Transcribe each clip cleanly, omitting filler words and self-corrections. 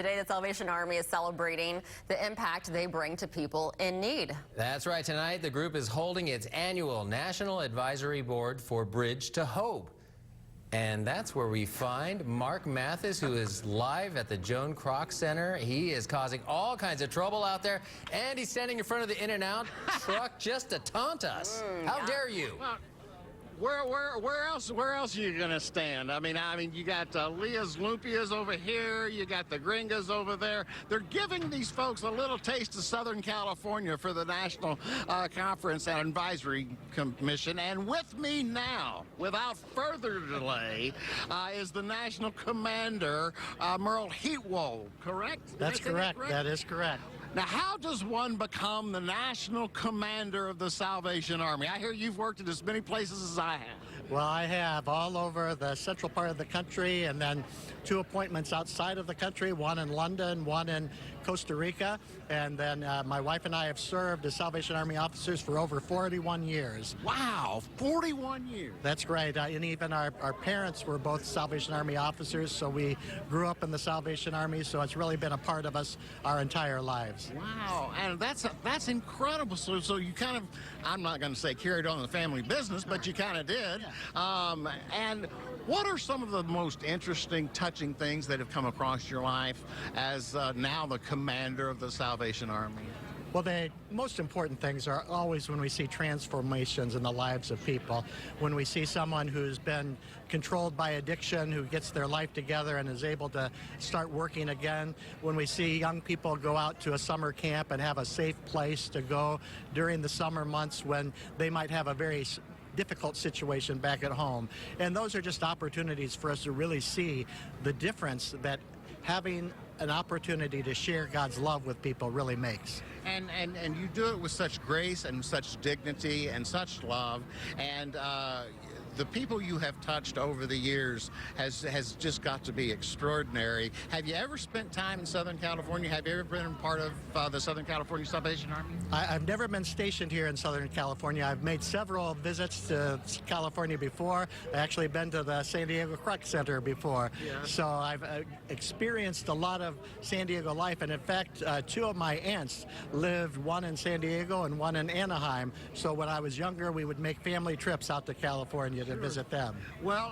Today, the Salvation Army is celebrating the impact they bring to people in need. That's right. Tonight, the group is holding its annual National Advisory Board for Bridge to Hope. And that's where we find Mark Mathis, who is live at the Joan Kroc Center. He is causing all kinds of trouble out there, and he's standing in front of the In-N-Out truck just to taunt us. How dare you? Well, where else are you gonna stand? I mean, you got Leah's Lumpias over here. You got the Gringas over there. They're giving these folks a little taste of Southern California for the National Conference and Advisory Commission. And with me now, without further delay, is the National Commander, Merle Heatwole. Correct? That's correct. That is correct. Now, how does one become the National Commander of the Salvation Army? I hear you've worked at as many places as I have. Well, I have all over the central part of the country, and then 2 appointments outside of the country, one in London, one in Costa Rica, and then my wife and I have served as Salvation Army officers for over 41 years. Wow, 41 years. That's great, and even our parents were both Salvation Army officers, so we grew up in the Salvation Army, so it's really been a part of us our entire lives. Wow, and that's incredible. So you kind of, I'm not going to say carried on the family business, but you kind of did. And what are some of the most interesting, touching things that have come across your life as now the commander of the Salvation Army? Well, the most important things are always when we see transformations in the lives of people. When we see someone who's been controlled by addiction, who gets their life together and is able to start working again. When we see young people go out to a summer camp and have a safe place to go during the summer months when they might have a very difficult situation back at home. And those are just opportunities for us to really see the difference that having an opportunity to share God's love with people really makes. And you do it with such grace and such dignity and such love, and the people you have touched over the years has just got to be extraordinary. Have you ever spent time in Southern California? Have you ever been part of the Southern California Salvation Army? I've never been stationed here in Southern California. I've made several visits to California before. I've actually been to the San Diego Kroc Center before. Yeah. So I've experienced a lot of San Diego life, and in fact, 2 of my aunts lived, one in San Diego and one in Anaheim. So when I was younger, we would make family trips out to California to visit them. Well,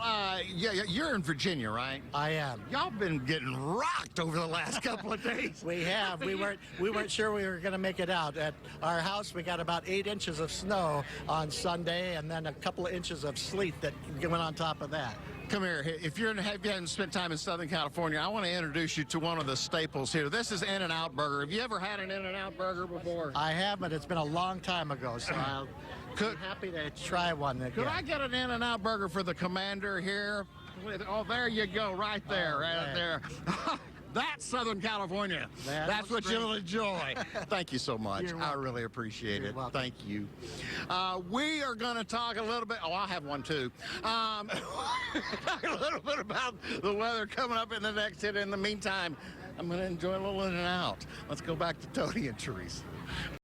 yeah, you're in Virginia, right? I am. Y'all been getting rocked over the last couple of days. We have. We weren't sure we were going to make it out. At our house, we got about 8 inches of snow on Sunday, and then a couple of inches of sleet that went on top of that. Come here. If you haven't spent time in Southern California, I want to introduce you to one of the staples here. This is In-N-Out Burger. Have you ever had an In-N-Out Burger before? I have, but it's been a long time ago, so I'll be happy to try one again. Could I get an In-N-Out Burger for the commander here? Oh, there you go, right there, right there. That's Southern California. That's what you'll enjoy. Thank you so much. I really appreciate it. Thank you. We are going to talk a little bit. Oh, I'll have one too. Talk a little bit about the weather coming up in the next hit. In the meantime, I'm going to enjoy a little In-N-Out. Let's go back to Tony and Therese.